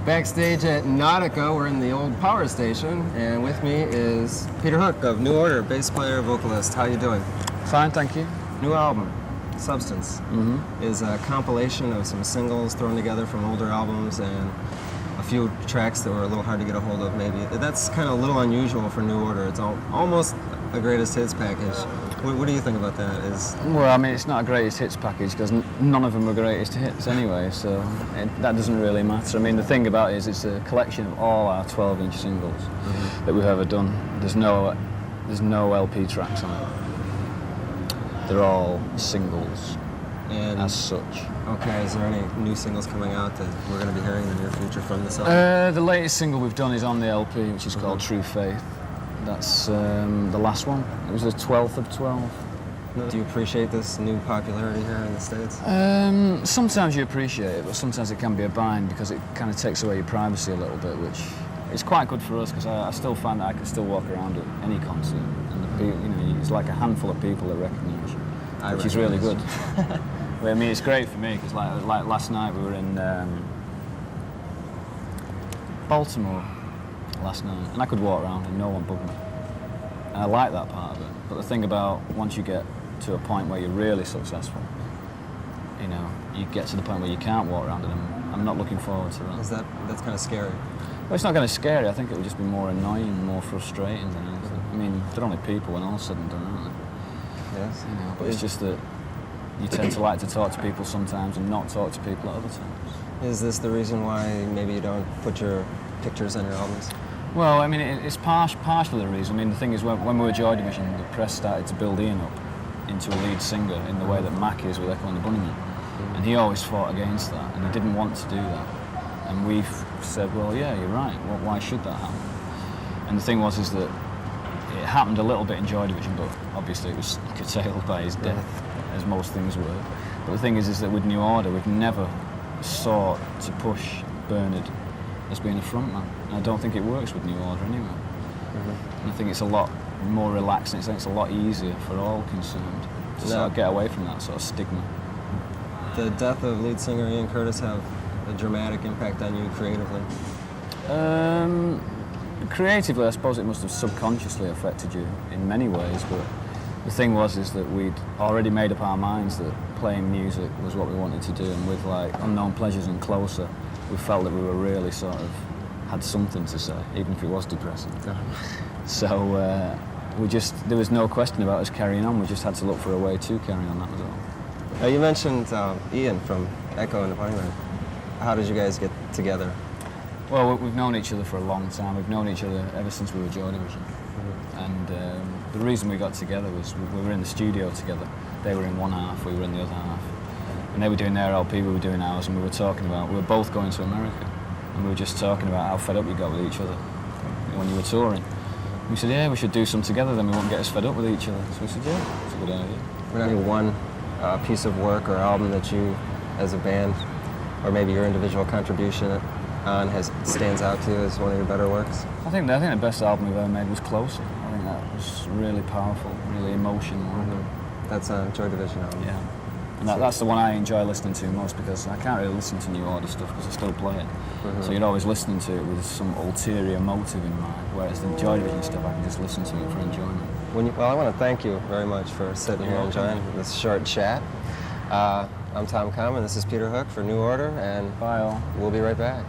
Backstage at Nautica, we're in the old power station, and with me is Peter Hook of New Order, bass player, vocalist. How you doing? Fine, thank you. New album, Substance, is a compilation of some singles thrown together from older albums and a few tracks that were a little hard to get a hold of, maybe. That's kind of a little unusual for New Order. It's almost a greatest hits package. What do you think about that? Well, I mean, it's not a greatest hits package because none of them are greatest hits anyway, so that doesn't really matter. I mean, the thing about it is it's a collection of all our 12-inch singles that we've ever done. There's no LP tracks on it. They're all singles and as such. Okay, is there any new singles coming out that we're going to be hearing in the near future from this album? The latest single we've done is on the LP, which is called True Faith. That's the last one. It was the 12th of 12. Do you appreciate this new popularity here in the States? Sometimes you appreciate it, but sometimes it can be a bind because it kind of takes away your privacy a little bit, which is quite good for us because I still find that I can still walk around at any concert and the people, you know, it's like a handful of people that recognise you, which is really good. Well, I mean, it's great for me because like last night we were in Baltimore. Last night, and I could walk around and no one bugged me. And I like that part of it. But the thing about once you get to a point where you're really successful, you know, you get to the point where you can't walk around, and I'm not looking forward to that. That's kind of scary? Well, it's not kind of scary. I think it would just be more annoying, more frustrating than anything. I mean, they're only people when all's said and done, aren't they? Yes. You know, but it's just that you tend to like to talk to people sometimes and not talk to people at other times. Is this the reason why maybe you don't put your pictures on your albums? Well, I mean, it's partially the reason. I mean, the thing is, when we were Joy Division, the press started to build Ian up into a lead singer in the way that Mac is with Echo and the Bunnymen. And he always fought against that, and he didn't want to do that. And we've said, well, yeah, you're right. Well, why should that happen? And the thing was is that it happened a little bit in Joy Division, but obviously it was curtailed by his death, as most things were. But the thing is that with New Order, we've never sought to push Bernard as being a frontman. And I don't think it works with New Order anyway. And I think it's a lot more relaxed and it's a lot easier for all concerned to sort of get away from that sort of stigma. The death of lead singer Ian Curtis have a dramatic impact on you creatively? Creatively, I suppose it must have subconsciously affected you in many ways, but the thing was is that we'd already made up our minds that playing music was what we wanted to do, and with like Unknown Pleasures and Closer, we felt that we were really sort of had something to say, even if it was depressing. So there was no question about us carrying on. We just had to look for a way to carry on. That was all. Now you mentioned Ian from Echo and the Bunnymen. How did you guys get together? Well, we've known each other for a long time. We've known each other ever since we were Joy Division. And the reason we got together was we were in the studio together. They were in one half, we were in the other half. And they were doing their LP, we were doing ours, and we were both going to America. And we were just talking about how fed up you got with each other when you were touring. We said, yeah, we should do some together, then we won't get us fed up with each other. So we said, yeah, it's a good idea. Was there any one piece of work or album that you, as a band, or maybe your individual contribution on stands out to you as one of your better works? I think the best album we've ever made was Closer. I think that was really powerful, really emotional. That's a Joy Division album. Yeah. And that's the one I enjoy listening to most because I can't really listen to New Order stuff because I still play it. So you're always listening to it with some ulterior motive in mind, whereas the Joy Division stuff I can just listen to it for enjoyment. Well, I want to thank you very much for sitting here and enjoying this short chat. I'm Tom Common, this is Peter Hook for New Order, and bye all. We'll be right back.